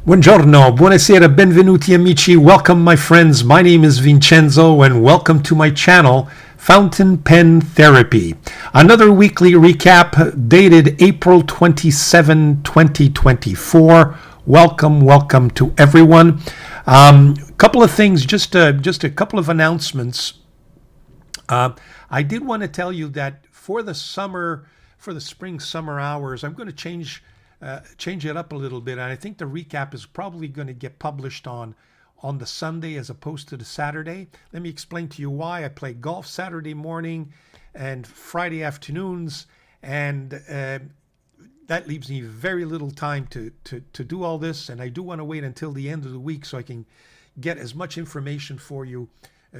Buongiorno, buonasera, benvenuti amici. Welcome my friends. My name is Vincenzo and welcome to my channel, Fountain Pen Therapy. Another weekly recap dated April 27, 2024. Welcome to everyone. Couple of things, just a couple of announcements. I did want to tell you that for the spring summer hours, I'm going to change it up a little bit, and I think the recap is probably going to get published on the Sunday as opposed to the Saturday. Let me explain to you why. I play golf Saturday morning and Friday afternoons, and that leaves me very little time to do all this, and I do want to wait until the end of the week so I can get as much information for you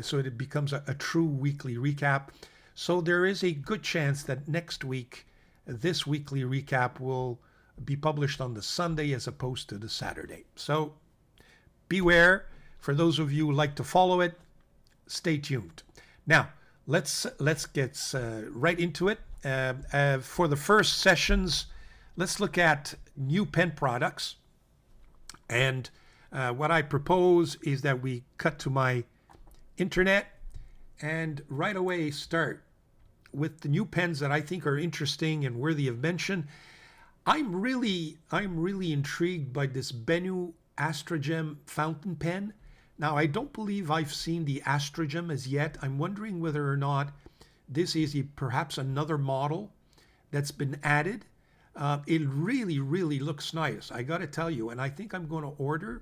so it becomes a true weekly recap. So there is a good chance that next week this weekly recap will be published on the Sunday as opposed to the Saturday. So beware. For those of you who like to follow it, stay tuned. Now let's get right into it. For the first sessions, let's look at new pen products. And what I propose is that we cut to my internet and right away start with the new pens that I think are interesting and worthy of mention. I'm really intrigued by this Benu Astrogem fountain pen. Now, I don't believe I've seen the Astrogem as yet. I'm wondering whether or not this is perhaps another model that's been added. It really looks nice, I got to tell you, and I think I'm going to order.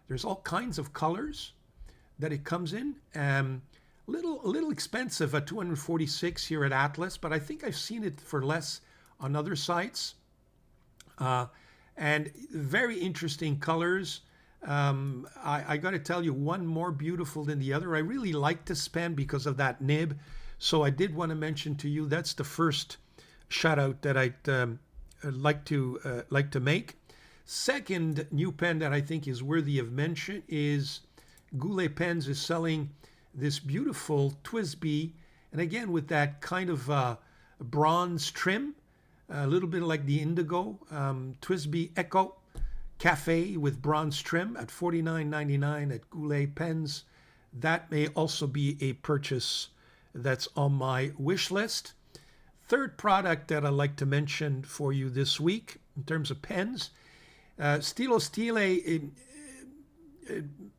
There's all kinds of colors that it comes in. A little expensive at $246 here at Atlas, but I think I've seen it for less on other sites. And very interesting colors. I got to tell you, one more beautiful than the other. I really like this pen because of that nib. So I did want to mention to you, that's the first shout out that I'd like to make. Second new pen that I think is worthy of mention is Goulet Pens is selling this beautiful TWSBI, and again with that kind of bronze trim. A little bit like the Indigo TWSBI Echo Cafe with bronze trim at $49.99 at Goulet Pens. That may also be a purchase that's on my wish list. Third product that I'd like to mention for you this week in terms of pens, Stilo Stile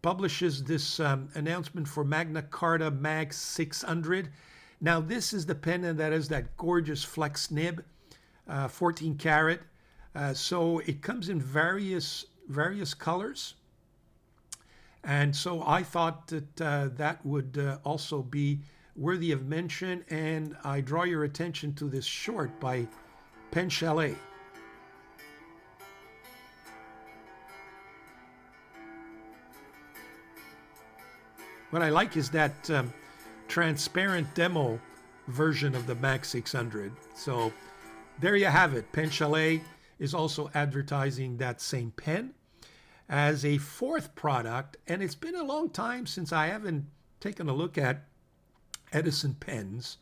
publishes this announcement for Magna Carta Mag 600. Now this is the pen that has that gorgeous flex nib. 14 karat, so it comes in various colors, and so I thought that that would also be worthy of mention. And I draw your attention to this short by Pen Chalet. What I like is that transparent demo version of the Mag 600. So there you have it. Pen Chalet is also advertising that same pen. As a fourth product, and it's been a long time since I haven't taken a look at Edison pens,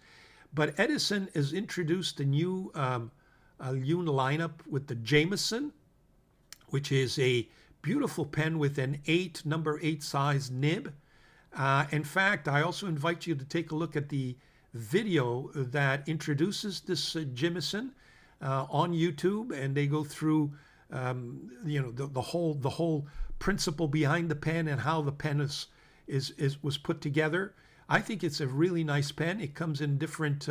but Edison has introduced a new lineup with the Jameson, which is a beautiful pen with an number 8 size nib. In fact, I also invite you to take a look at the video that introduces this Jameson on YouTube, and they go through the whole principle behind the pen and how the pen was put together. I think it's a really nice pen. It comes in different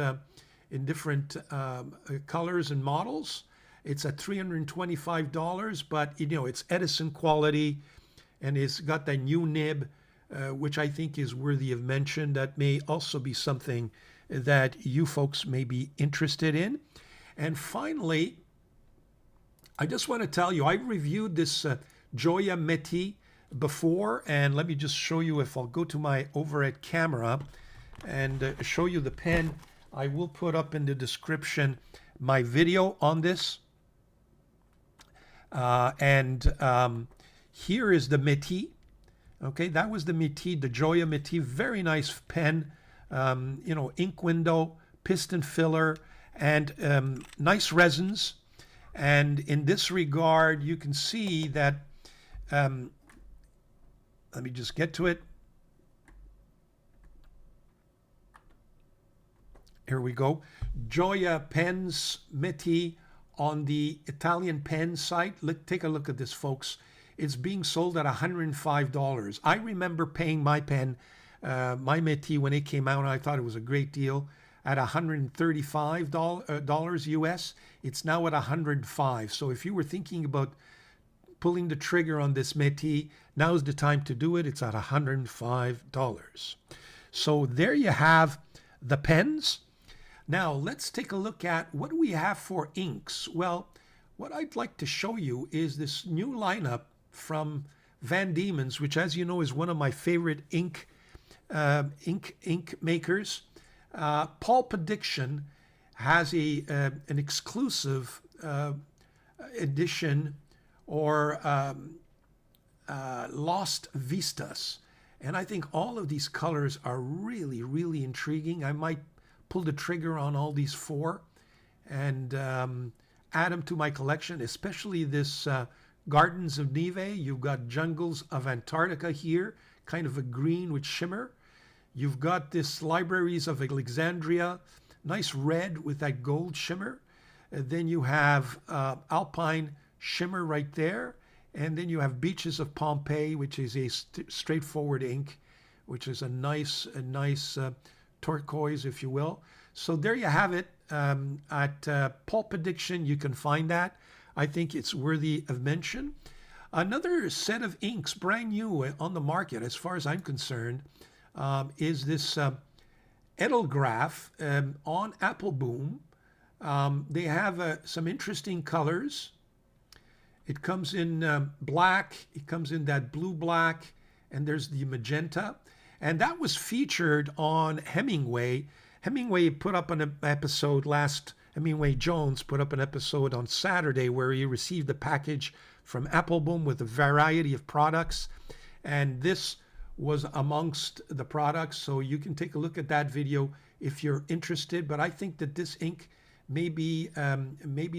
colors and models. It's at $325, but it's Edison quality, and it's got that new nib, which I think is worthy of mention. That may also be something that you folks may be interested in. And finally, I just want to tell you, I reviewed this Gioia Metti before, and let me just show you. If I'll go to my overhead camera and show you the pen, I will put up in the description my video on this. Here is the Metti. Okay, that was the Metti, the Gioia Metti. Very nice pen. Ink window, piston filler, and nice resins. And in this regard, you can see that let me just get to it. Here we go. Gioia Pens Metti on the Italian pen site. Take a look at this, folks. It's being sold at $105. I remember paying my pen, my Metti, when it came out, and I thought it was a great deal, at $135 US. It's now at $105. So if you were thinking about pulling the trigger on this Metti, now's the time to do it. It's at $105. So there you have the pens. Now let's take a look at what we have for inks. Well, what I'd like to show you is this new lineup from Van Dieman's, which, as you know, is one of my favorite ink makers. Pulp Addiction has an exclusive edition, or Lost Vistas, and I think all of these colors are really, really intriguing. I might pull the trigger on all these four and add them to my collection, especially this Gardens of Neve. You've got Jungles of Antarctica here, kind of a green with shimmer. You've got this Libraries of Alexandria, nice red with that gold shimmer. Then you have Alpine Shimmer right there. And then you have Beaches of Pompeii, which is a straightforward ink, which is a nice turquoise, if you will. So there you have it. At Pulp Addiction, you can find that. I think it's worthy of mention. Another set of inks, brand new on the market, as far as I'm concerned, is this Edelgraph on Apple Boom. They have some interesting colors. It comes in black, it comes in that blue-black, and there's the magenta. And that was featured on Hemingway. Hemingway put up an episode Hemingway Jones put up an episode on Saturday where he received a package from Apple Boom with a variety of products. And this was amongst the products. So you can take a look at that video if you're interested. But I think that this ink may be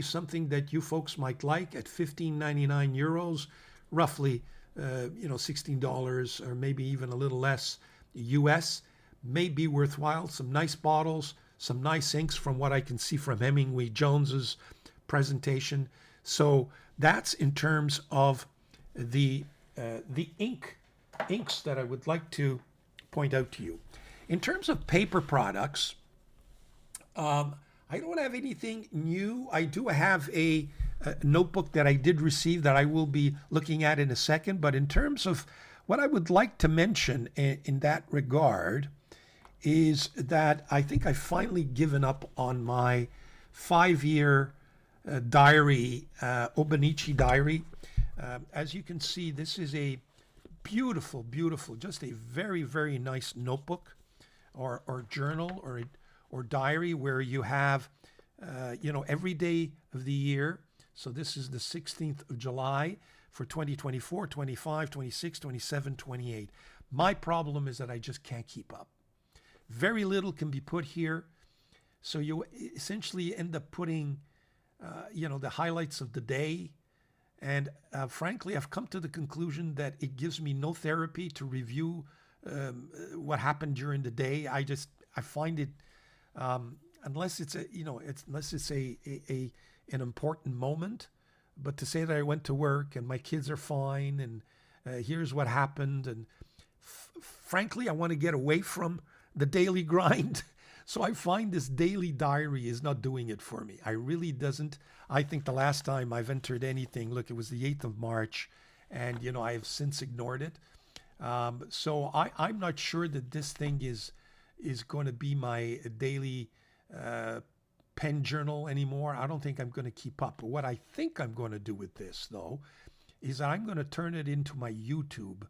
something that you folks might like at 15.99 euros, roughly $16, or maybe even a little less US. May be worthwhile. Some nice bottles, some nice inks from what I can see from Hemingway Jones's presentation. So that's in terms of the inks that I would like to point out to you. In terms of paper products, I don't have anything new. I do have a notebook that I did receive that I will be looking at in a second. But in terms of what I would like to mention in that regard is that I think I've finally given up on my 5-year diary, Obanichi diary. As you can see, this is a beautiful, just a very, very nice notebook or journal or diary where you have, every day of the year. So this is the 16th of July for 2024, 25, 26, 27, 28. My problem is that I just can't keep up. Very little can be put here. So you essentially end up putting, the highlights of the day. And frankly, I've come to the conclusion that it gives me no therapy to review what happened during the day. I find it, unless it's an important moment, but to say that I went to work and my kids are fine and here's what happened, and frankly, I want to get away from the daily grind. So I find this daily diary is not doing it for me. I really doesn't. I think the last time I've entered anything, look, it was the 8th of March, and I have since ignored it. So I'm not sure that this thing is going to be my daily pen journal anymore. I don't think I'm going to keep up. But what I think I'm going to do with this, though, is I'm going to turn it into my YouTube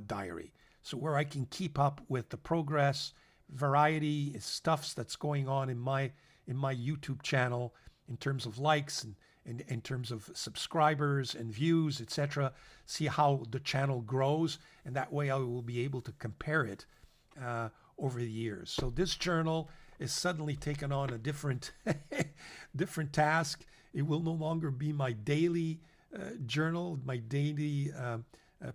diary. So where I can keep up with the progress, variety, stuffs that's going on in my YouTube channel in terms of likes and in terms of subscribers and views, etc. See how the channel grows, and that way I will be able to compare it over the years. So this journal is suddenly taken on a different task. It will no longer be my daily journal, my daily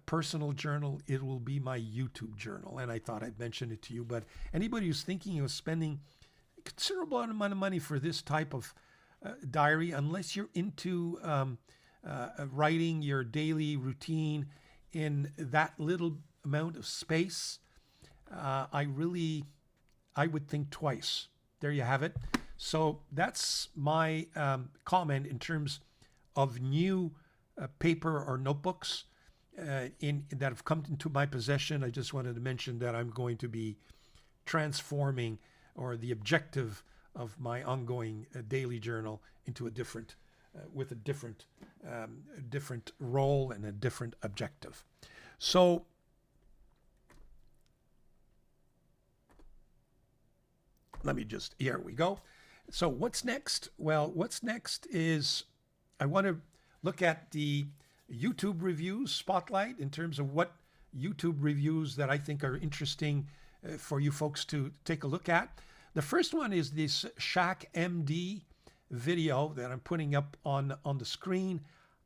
personal journal. It will be my YouTube journal. And I thought I'd mention it to you. But anybody who's thinking of spending a considerable amount of money for this type of diary, unless you're into writing your daily routine in that little amount of space, I would think twice. There you have it. So that's my comment in terms of new paper or notebooks that have come into my possession. I just wanted to mention that I'm going to be transforming, or the objective of my ongoing daily journal, into a different, with a different role and a different objective. So let me just, here we go. So what's next? Well, what's next is I want to look at the YouTube reviews spotlight in terms of what YouTube reviews that I think are interesting for you folks to take a look at. The first one is this Shaq MD video that I'm putting up on the screen.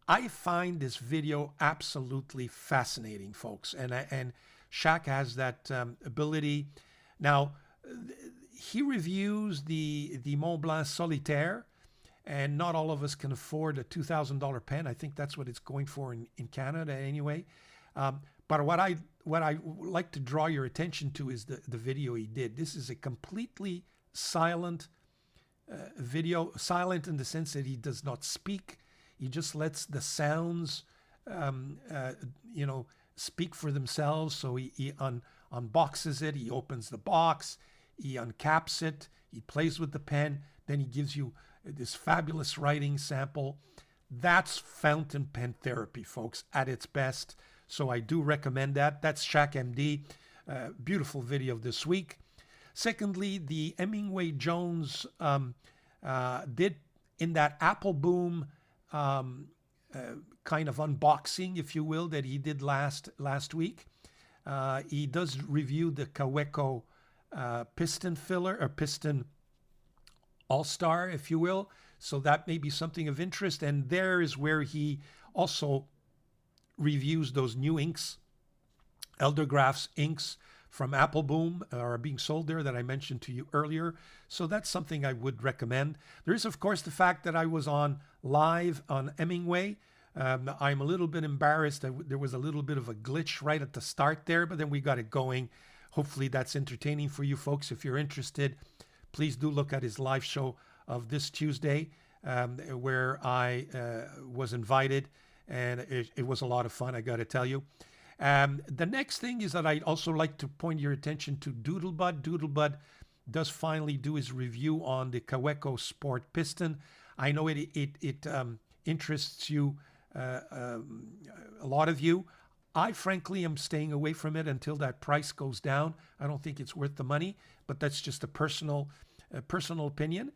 I find this video absolutely fascinating, folks, and Shaq has that ability. Now, he reviews the Mont Blanc Solitaire, and not all of us can afford a $2,000 pen. I think that's what it's going for in Canada anyway. But what I would like to draw your attention to is the video he did. This is a completely silent video, silent in the sense that he does not speak. He just lets the sounds, speak for themselves. So he unboxes it, he opens the box, he uncaps it, he plays with the pen, then he gives you this fabulous writing sample. That's fountain pen therapy, folks, at its best. So I do recommend that. That's Shaq MD. Beautiful video this week. Secondly, the Hemingway Jones did in that Apple Boom kind of unboxing, if you will, that he did last week. He does review the Kaweco piston filler, or piston all-star, if you will. So that may be something of interest. And there is where he also reviews those new inks, Eldergraph's inks from Apple Boom are being sold there that I mentioned to you earlier. So that's something I would recommend. There is, of course, the fact that I was on live on Hemingway. I'm a little bit embarrassed. There was a little bit of a glitch right at the start there, but then we got it going. Hopefully that's entertaining for you folks. If you're interested, please do look at his live show of this Tuesday, where I was invited, and it was a lot of fun, I got to tell you. The next thing is that I'd also like to point your attention to Doodlebud. Doodlebud does finally do his review on the Kaweco Sport Piston. I know it interests you, a lot of you. I frankly am staying away from it until that price goes down. I don't think it's worth the money, but that's just a personal opinion.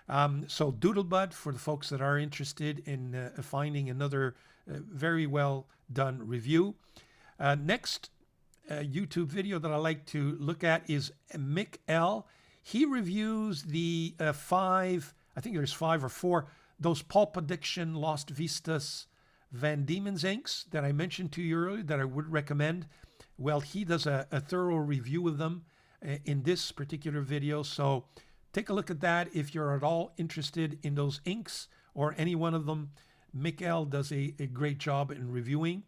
So Doodlebud, for the folks that are interested in finding another very well done review. Next YouTube video that I like to look at is Mick L. He reviews the I think there's 5 or 4, those Pulp Addiction Lost Vistas Van Dieman's inks that I mentioned to you earlier that I would recommend. Well, he does a thorough review of them in this particular video. So take a look at that if you're at all interested in those inks or any one of them. Mick L does a great job in reviewing.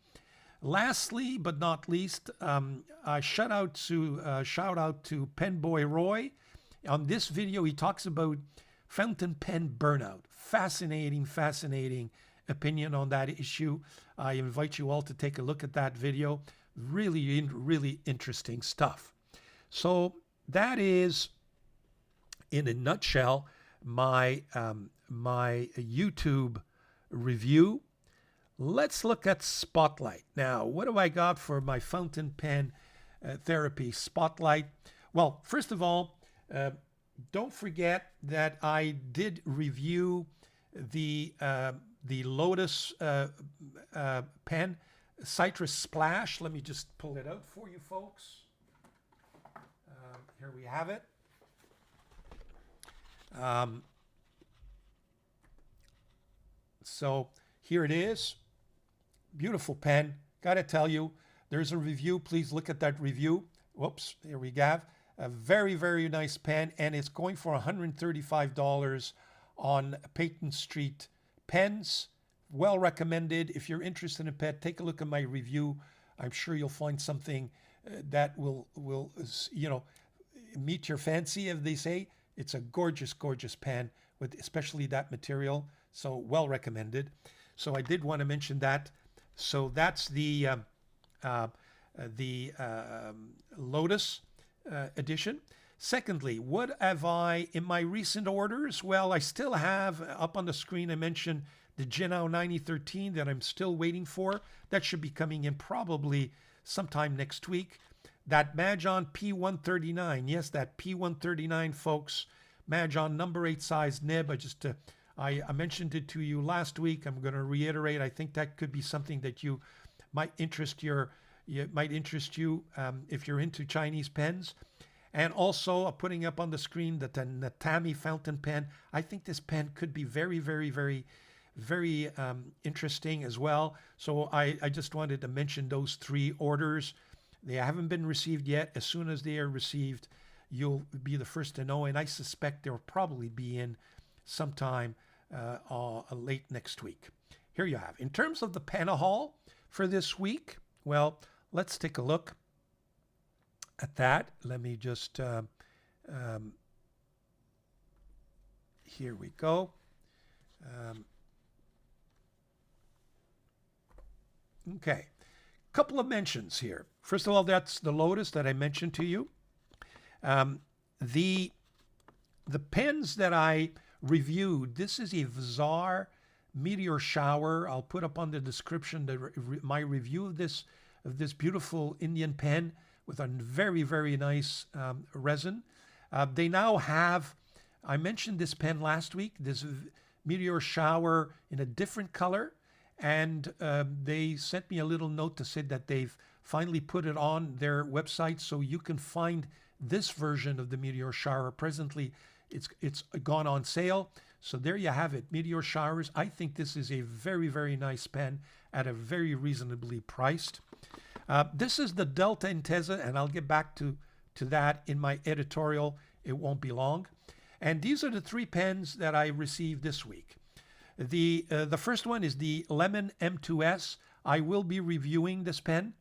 Lastly, but not least, a shout out to Pen Boy Roy. On this video, he talks about fountain pen burnout. Fascinating opinion on that issue. I invite you all to take a look at that video. Really interesting stuff. So that is, in a nutshell, my YouTube review. Let's look at Spotlight. Now, what do I got for my fountain pen therapy Spotlight? Well, first of all, don't forget that I did review the Lotus pen, Citrus Splash. Let me just pull it out for you folks. Here we have it. So here it is. Beautiful pen. Got to tell you, there's a review. Please look at that review. Whoops, here we go. A very, very nice pen, and it's going for $135 on Peyton Street Pens. Well recommended. If you're interested in pen, take a look at my review. I'm sure you'll find something that will meet your fancy, as they say. It's a gorgeous, gorgeous pen with especially that material. So well recommended. So I did want to mention that. So that's the Lotus edition. Secondly, what have I in my recent orders? Well, I still have up on the screen, I mentioned the Jinao 9013 that I'm still waiting for. That should be coming in probably sometime next week. That Majon P139, yes, that P139, folks, Majon number 8 size nib. I mentioned it to you last week. I'm going to reiterate. I think that could be something that might interest you if you're into Chinese pens. And also putting up on the screen the Natami fountain pen. I think this pen could be very, very, very, very interesting as well. So I just wanted to mention those 3 orders. They haven't been received yet. As soon as they are received, you'll be the first to know. And I suspect they'll probably be in sometime late next week. Here you have. In terms of the pen haul for this week, well, let's take a look at that. Let me just, here we go. Okay, couple of mentions here. First of all, that's the Lotus that I mentioned to you. The pens that I reviewed, this is a Vizar Meteor Shower. I'll put up on the description my review of this beautiful Indian pen with a very, very nice resin. They now have, I mentioned this pen last week, this Meteor Shower in a different color. And they sent me a little note to say that they've finally put it on their website, so you can find this version of the Meteor Shower. Presently, it's gone on sale. So there you have it, Meteor Showers. I think this is a very, very nice pen at a very reasonably priced. This is the Delta INTESA, and I'll get back to that in my editorial. It won't be long. And these are the 3 pens that I received this week. The first one is the Lemon M2S. I will be reviewing this pen.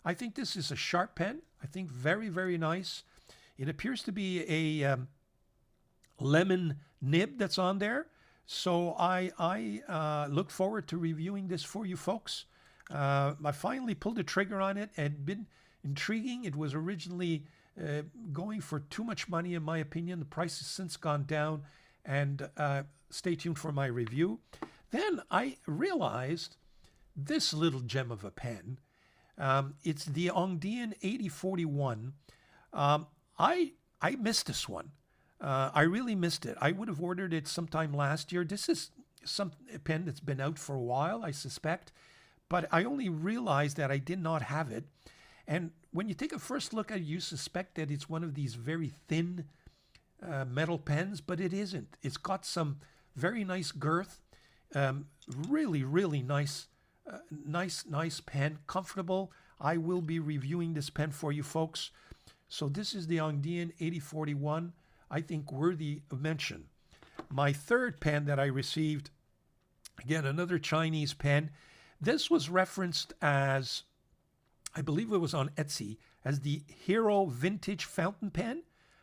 I think this is a sharp pen. I think very, very nice. It appears to be a lemon nib that's on there. So I look forward to reviewing this for you folks. I finally pulled the trigger on it. It had been intriguing. It was originally going for too much money, in my opinion. The price has since gone down. And stay tuned for my review. Then I realized this little gem of a pen. It's the Ongdian 8041. I missed this one. I really missed it. I would have ordered it sometime last year. This is a pen that's been out for a while, I suspect. But I only realized that I did not have it. And when you take a first look at it, you suspect that it's one of these very thin metal pens, but it isn't. It's got some very nice girth, really, really nice pen, comfortable. I will be reviewing this pen for you folks. So this is the Ongdian 8041, I think worthy of mention. My third pen that I received, again, another Chinese pen. This was referenced as, I believe it was on Etsy, as the Hero Vintage Fountain Pen.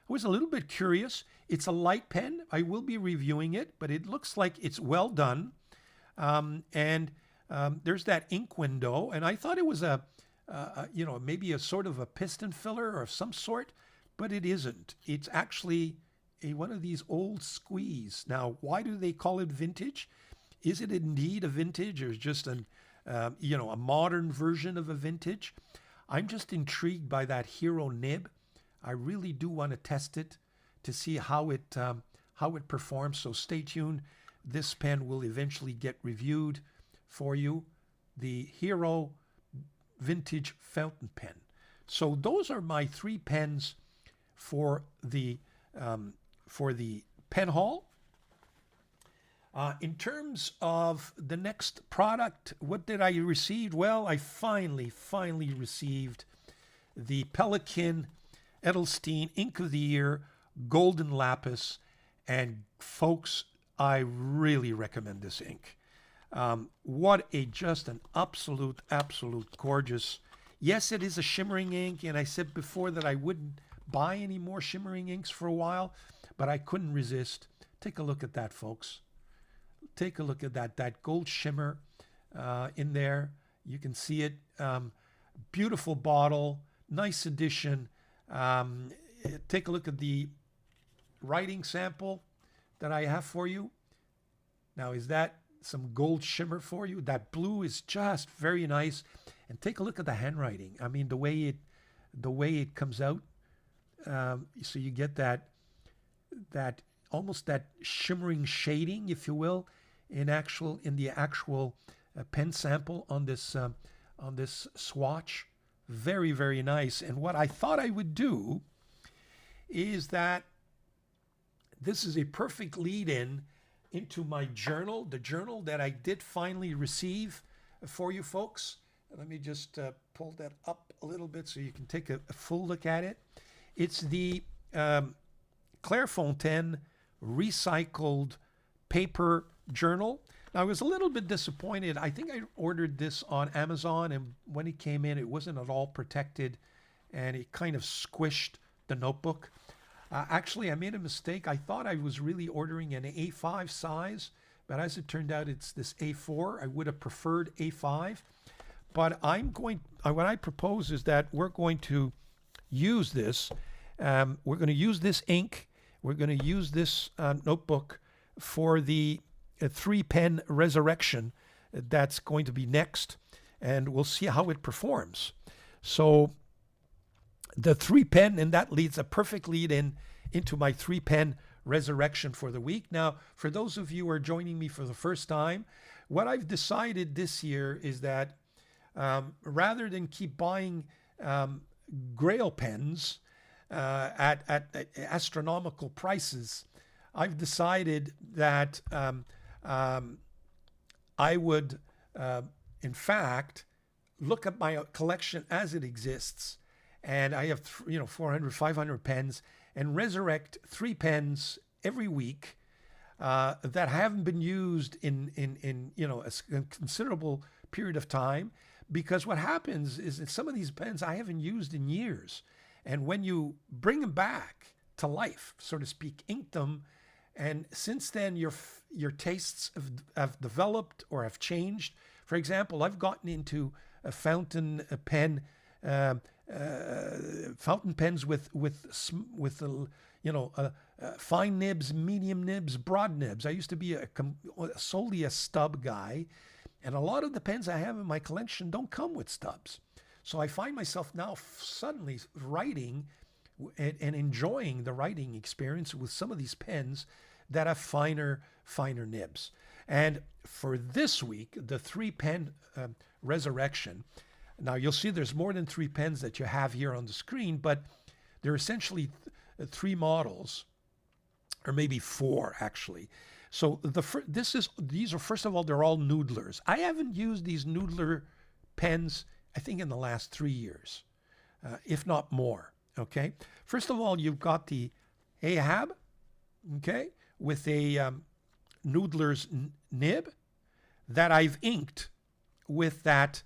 I was a little bit curious. It's a light pen. I will be reviewing it, but it looks like it's well done. There's that ink window, and I thought it was maybe a sort of a piston filler or of some sort, but it isn't. It's actually one of these old squeeze. Now, why do they call it vintage? Is it indeed a vintage, or just a modern version of a vintage? I'm just intrigued by that Hero nib. I really do want to test it to see how it performs. So stay tuned. This pen will eventually get reviewed for you. The Hero Vintage Fountain Pen. So those are my 3 pens for the pen haul. In terms of the next product, what did I receive? Well, I finally received the Pelikan Edelstein Ink of the Year Golden Lapis. And folks, I really recommend this ink. What a just an absolute gorgeous. Yes, it is a shimmering ink, and I said before that I wouldn't buy any more shimmering inks for a while, but I couldn't resist. Take a look at that, folks. Take a look at that gold shimmer in there. You can see it. Beautiful bottle, nice addition. Take a look at the writing sample that I have for you. Now, is that some gold shimmer for you? That blue is just very nice. And take a look at the handwriting. I mean, the way it comes out. So you get that almost that shimmering shading, if you will, in the actual pen sample on this swatch. Very, very nice. And what I thought I would do is that this is a perfect lead-in into my journal, the journal that I did finally receive for you folks. Let me just pull that up a little bit so you can take a full look at it. It's the Clairefontaine recycled paper journal. Now, I was a little bit disappointed. I think I ordered this on Amazon, and when it came in, it wasn't at all protected, and it kind of squished the notebook. Actually, I made a mistake. I thought I was really ordering an A5 size, but as it turned out, it's this A4. I would have preferred A5, but what I propose is that we're going to use this. We're going to use this ink. We're going to use this notebook for the 3-pen resurrection that's going to be next, and we'll see how it performs. So the 3-pen, and that leads a perfect lead into my 3-pen resurrection for the week. Now, for those of you who are joining me for the first time, what I've decided this year is that rather than keep buying Grail pens at astronomical prices, I've decided that I would, in fact, look at my collection as it exists, and I have 400, 500 pens, and resurrect 3 pens every week that haven't been used in a considerable period of time. Because what happens is that some of these pens I haven't used in years, and when you bring them back to life, so to speak, ink them, and since then your tastes have developed or have changed. For example, I've gotten into a fountain pens with fine nibs, medium nibs, broad nibs. I used to be solely a stub guy, and a lot of the pens I have in my collection don't come with stubs. So I find myself now suddenly writing and enjoying the writing experience with some of these pens that have finer nibs. And for this week, the 3-pen resurrection. Now you'll see there's more than 3 pens that you have here on the screen, but they're essentially 3 models, or maybe 4 actually. So these are, first of all, they're all noodlers. I haven't used these noodler pens, I think, in the last 3 years, if not more. Okay. First of all, you've got the Ahab, okay, with a noodler's nib that I've inked with that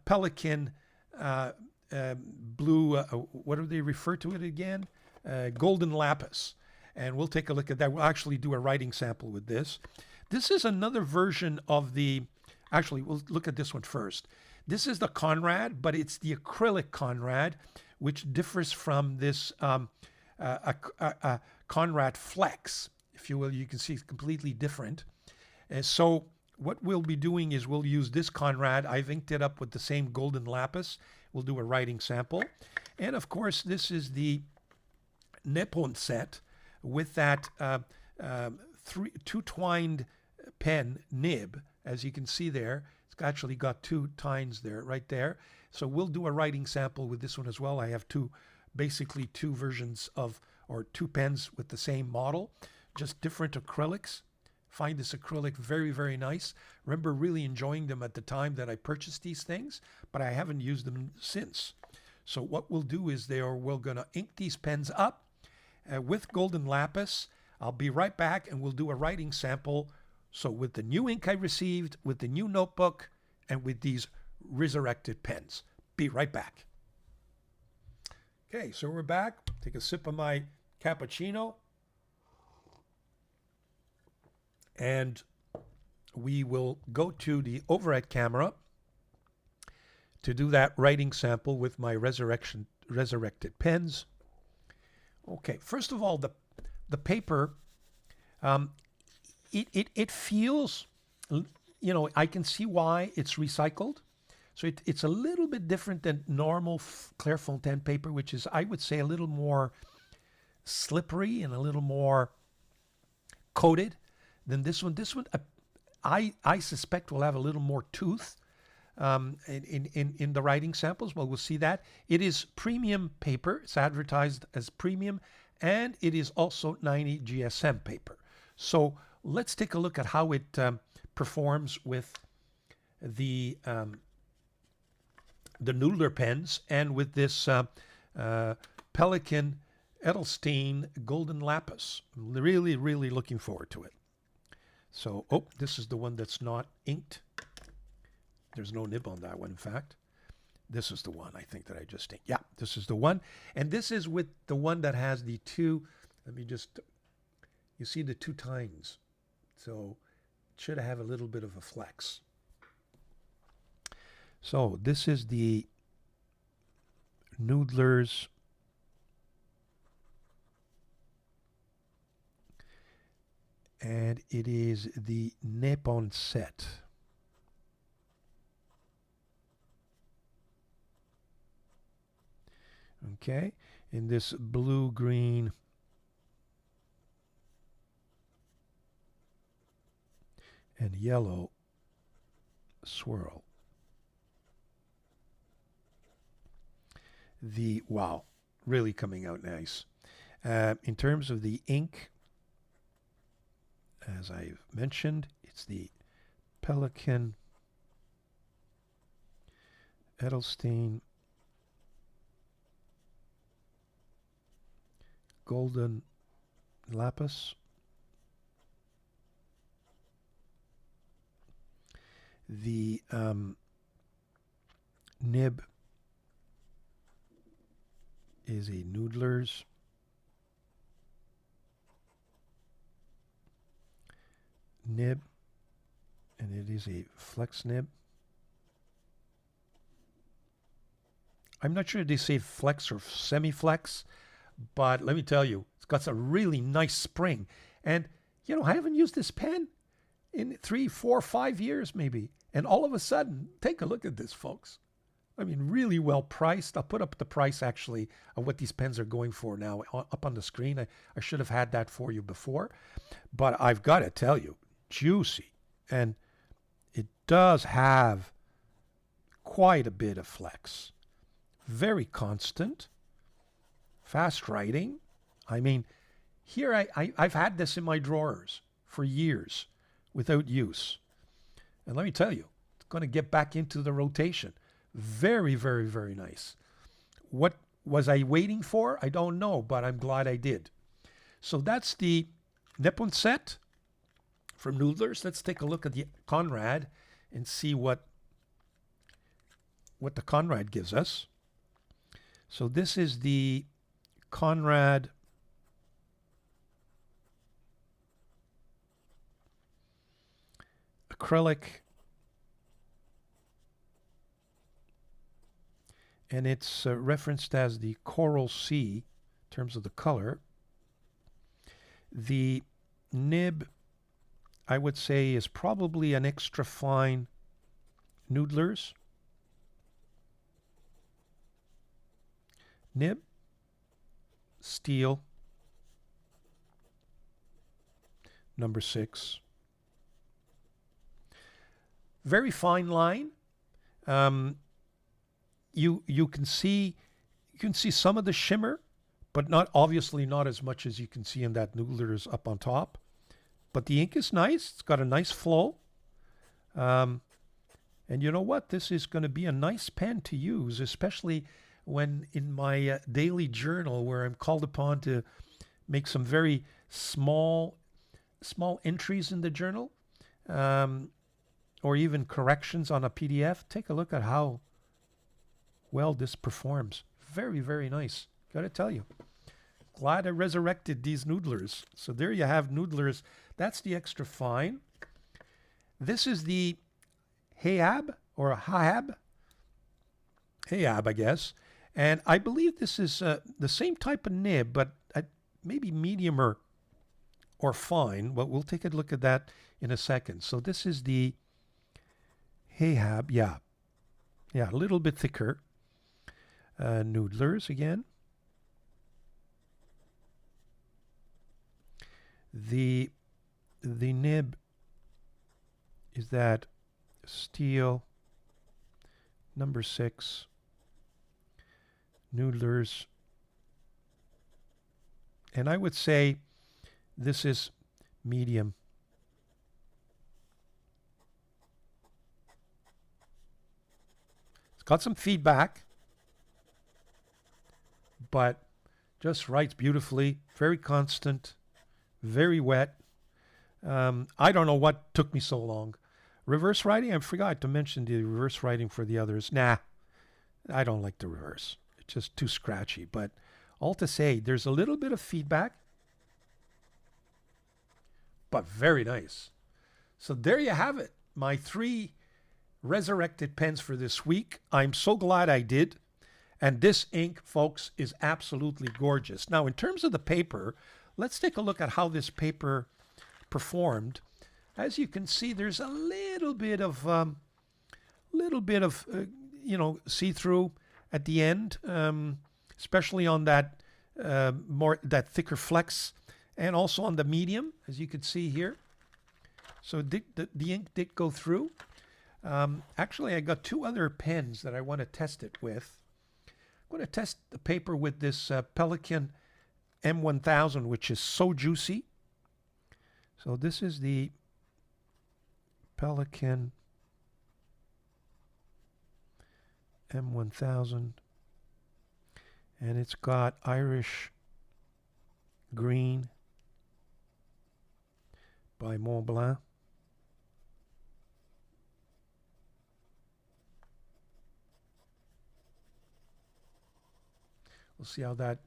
Pelikan blue. What do they refer to it again? Golden lapis. And we'll take a look at that. We'll actually do a writing sample with this. This is another version of the. Actually, we'll look at this one first. This is the Conrad, but it's the acrylic Conrad, which differs from this Conrad Flex, if you will. You can see it's completely different. So what we'll be doing is we'll use this Conrad. I've inked it up with the same golden lapis. We'll do a writing sample. And of course, this is the Nippon set with that 2-twined pen nib. As you can see there, it's actually got 2 tines there, right there. So we'll do a writing sample with this one as well. I have basically two versions of, or 2 pens with the same model, just different acrylics find this acrylic very, very nice. Remember really enjoying them at the time that I purchased these things, but I haven't used them since. So what we'll do is we're going to ink these pens up with golden lapis. I'll be right back and we'll do a writing sample. So with the new ink I received, with the new notebook, and with these resurrected pens. Be right back. Okay, so we're back. Take a sip of my cappuccino. And we will go to the overhead camera to do that writing sample with my resurrected pens. Okay, first of all, the paper, it feels, I can see why it's recycled. So it's a little bit different than normal Clairefontaine paper, which is, I would say, a little more slippery and a little more coated than this one. This one, I suspect, will have a little more tooth in the writing samples. Well, we'll see that. It is premium paper. It's advertised as premium, and it is also 90 GSM paper. So let's take a look at how it performs with the Noodler pens and with this Pelikan Edelstein Golden Lapis. I'm really, really looking forward to it. So, this is the one that's not inked. There's no nib on that one, in fact. This is the one, I think, that I just inked. Yeah, this is the one. And this is with the one that has the two, you see the two tines. So it should have a little bit of a flex. So this is the Noodler's and it is the Nippon set. Okay, in this blue, green, and yellow swirl. Wow, really coming out nice. In terms of the ink, as I've mentioned, it's the Pelikan Edelstein Golden Lapis. The nib is a Noodler's nib, and it is a flex nib. I'm not sure if they say flex or semi-flex, but let me tell you, it's got a really nice spring. And, I haven't used this pen in 3, 4, 5 years maybe. And all of a sudden, take a look at this, folks. I mean, really well priced. I'll put up the price, actually, of what these pens are going for now up on the screen. I should have had that for you before. But I've got to tell you, juicy. And it does have quite a bit of flex. Very constant. Fast writing. I mean, here I've had this in my drawers for years without use. And let me tell you, it's going to get back into the rotation. Very, very, very nice. What was I waiting for? I don't know, but I'm glad I did. So that's the Nippon set from Noodler's. Let's take a look at the Conrad and see what the Conrad gives us. So this is the Conrad acrylic, and it's referenced as the Coral Sea in terms of the color. The nib, I would say, is probably an extra fine Noodler's nib. Steel, number 6. Very fine line. You can see some of the shimmer, but obviously not as much as you can see in that Noodler's up on top. But the ink is nice. It's got a nice flow. And you know what? This is going to be a nice pen to use, especially when in my daily journal where I'm called upon to make some very small entries in the journal, or even corrections on a PDF. Take a look at how well this performs. Very, very nice. Gotta tell you. Glad I resurrected these noodlers. So there you have noodlers. That's the extra fine. This is the Hayab or Hayab. Hayab, I guess. And I believe this is the same type of nib, but maybe medium or fine. But we'll take a look at that in a second. So this is the Hayab. Yeah, a little bit thicker. Noodlers again. The nib is that steel number 6 noodlers, and I would say this is medium. It's got some feedback, but just writes beautifully, very constant, very wet. I don't know what took me so long. Reverse writing, I forgot to mention the reverse writing for the others. Nah, I don't like the reverse. It's just too scratchy. But all to say, there's a little bit of feedback, but very nice. So there you have it. My 3 resurrected pens for this week. I'm so glad I did. And this ink, folks, is absolutely gorgeous. Now, in terms of the paper, let's take a look at how this paper performed. As you can see, there's a little bit of see-through at the end, especially on that that thicker flex, and also on the medium, as you can see here. So the ink did go through. Actually, I got 2 other pens that I want to test it with. I'm going to test the paper with this PELIKAN M1000, which is so juicy. So this is the PELIKAN M1000, and it's got Irish Green by Montblanc. We'll see how that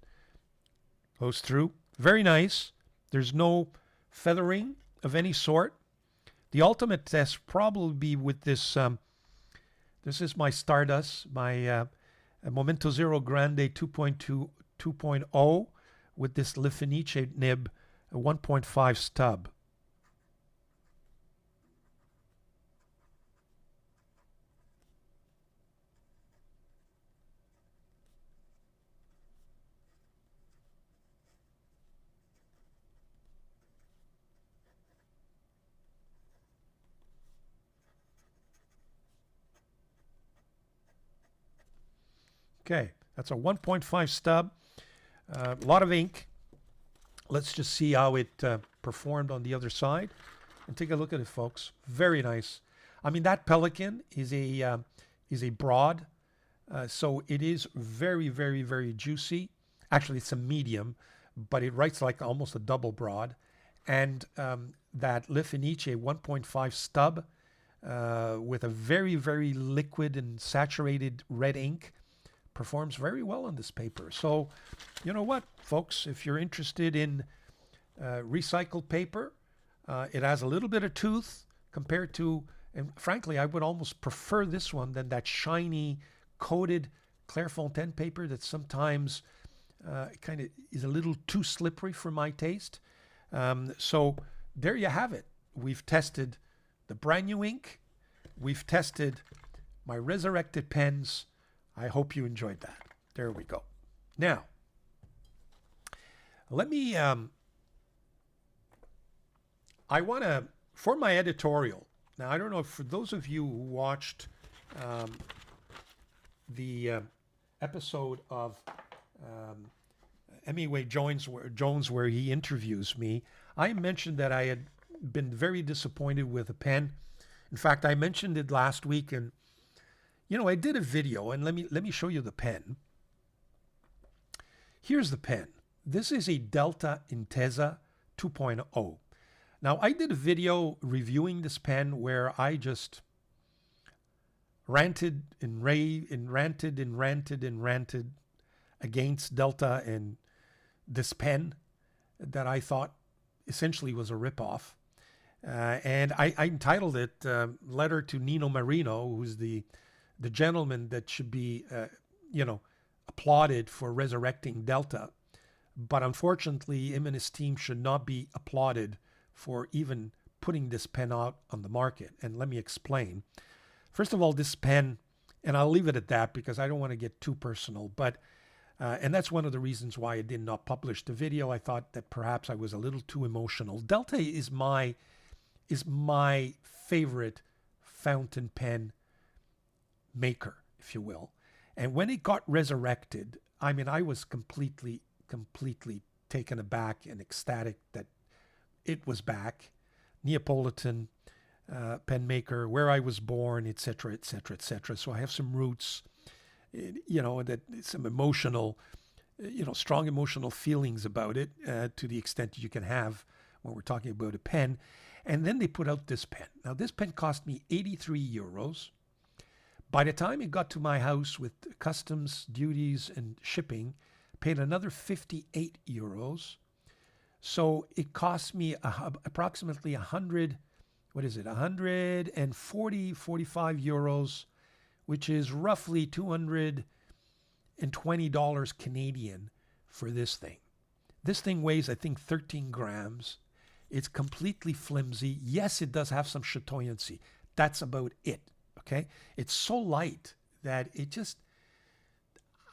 goes through. Very nice. There's no feathering of any sort. The ultimate test probably be with this. This is my Stardust, my Momento Zero Grande 2.0 with this Le Fenice nib, a 1.5 stub. Okay, that's a 1.5 stub. A lot of ink. Let's just see how it performed on the other side. And take a look at it, folks. Very nice. I mean, that PELIKAN is a broad. So it is very, very, very juicy. Actually, it's a medium, but it writes like almost a double broad. And that Le Fenice 1.5 stub with a very, very liquid and saturated red ink performs very well on this paper. So, you know what, folks, if you're interested in recycled paper, it has a little bit of tooth compared to, and frankly, I would almost prefer this one than that shiny, coated Clairefontaine paper that sometimes kind of is a little too slippery for my taste. So there you have it. We've tested the brand new ink. We've tested my resurrected pens. I hope you enjoyed that. There we go. Now, let me, I want to, for my editorial, now I don't know, for those of you who watched the episode of Hemingway Jones where he interviews me, I mentioned that I had been very disappointed with the pen. In fact, I mentioned it last week, and I did a video, and let me show you the pen. Here's the pen. This is a Delta INTESA 2.0. Now, I did a video reviewing this pen where I just ranted against Delta and this pen that I thought essentially was a ripoff. And I entitled it Letter to Nino Marino, who's the gentleman that should be, applauded for resurrecting Delta. But unfortunately, him and his team should not be applauded for even putting this pen out on the market. And let me explain. First of all, this pen, and I'll leave it at that because I don't want to get too personal, but and that's one of the reasons why I did not publish the video. I thought that perhaps I was a little too emotional. Delta is my favorite fountain pen maker, if you will. And when it got resurrected, I mean, I was completely taken aback and ecstatic that it was back. Neapolitan pen maker, where I was born, etc., etc., etc. So I have some roots, that some emotional, strong emotional feelings about it to the extent you can have when we're talking about a pen. And then they put out this pen. Now, this pen cost me 83 euros. By the time it got to my house with customs, duties, and shipping, paid another 58 euros. So it cost me approximately 145 euros, which is roughly $220 Canadian for this thing. This thing weighs, I think, 13 grams. It's completely flimsy. Yes, it does have some chatoyancy. That's about it. Okay? It's so light that it just...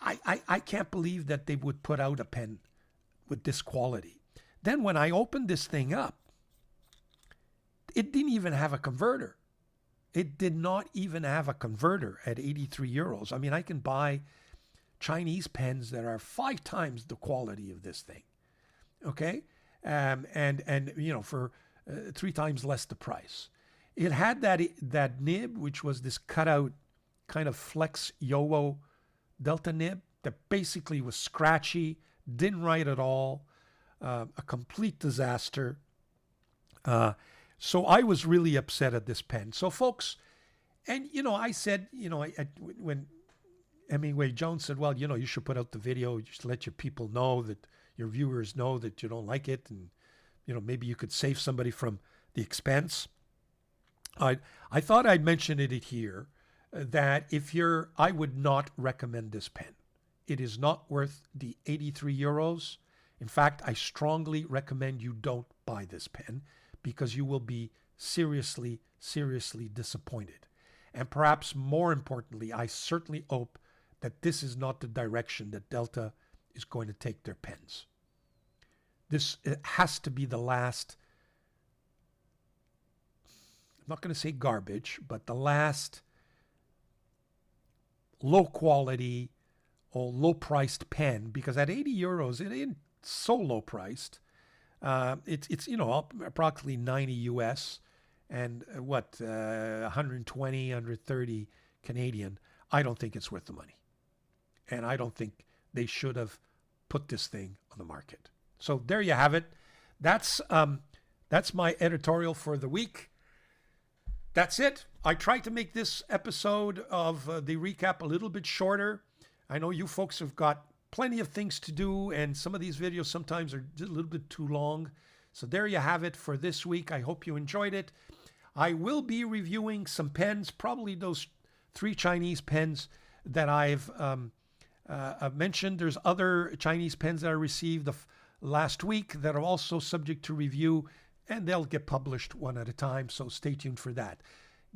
I can't believe that they would put out a pen with this quality. Then when I opened this thing up, it didn't even have a converter. It did not even have a converter at 83 euros. I mean, I can buy Chinese pens that are 5 times the quality of this thing. Okay? And for 3 times less the price. It had that nib, which was this cutout kind of flex Yowo Delta nib that basically was scratchy, didn't write at all, a complete disaster. So I was really upset at this pen. So folks, and I said, when Hemingway Jones said, well, you should put out the video, just let your people know, that your viewers know that you don't like it, and maybe you could save somebody from the expense. I thought I'd mention it here, that I would not recommend this pen. It is not worth the 83 euros. In fact, I strongly recommend you don't buy this pen because you will be seriously, seriously disappointed. And perhaps more importantly, I certainly hope that this is not the direction that Delta is going to take their pens. This has to be the last, I'm not going to say garbage, but the last low quality or low priced pen, because at 80 euros, it ain't so low priced. It's approximately 90 US and 120, 130 Canadian. I don't think it's worth the money. And I don't think they should have put this thing on the market. So there you have it. That's my editorial for the week. That's it. I tried to make this episode of the recap a little bit shorter. I know you folks have got plenty of things to do, and some of these videos sometimes are just a little bit too long. So there you have it for this week. I hope you enjoyed it. I will be reviewing some pens, probably those 3 Chinese pens that I've mentioned. There's other Chinese pens that I received last week that are also subject to review, and they'll get published one at a time, so stay tuned for that.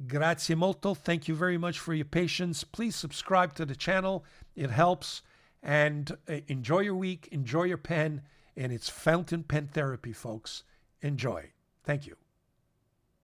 Grazie molto. Thank you very much for your patience. Please subscribe to the channel. It helps. And enjoy your week. Enjoy your pen. And it's fountain pen therapy, folks. Enjoy. Thank you.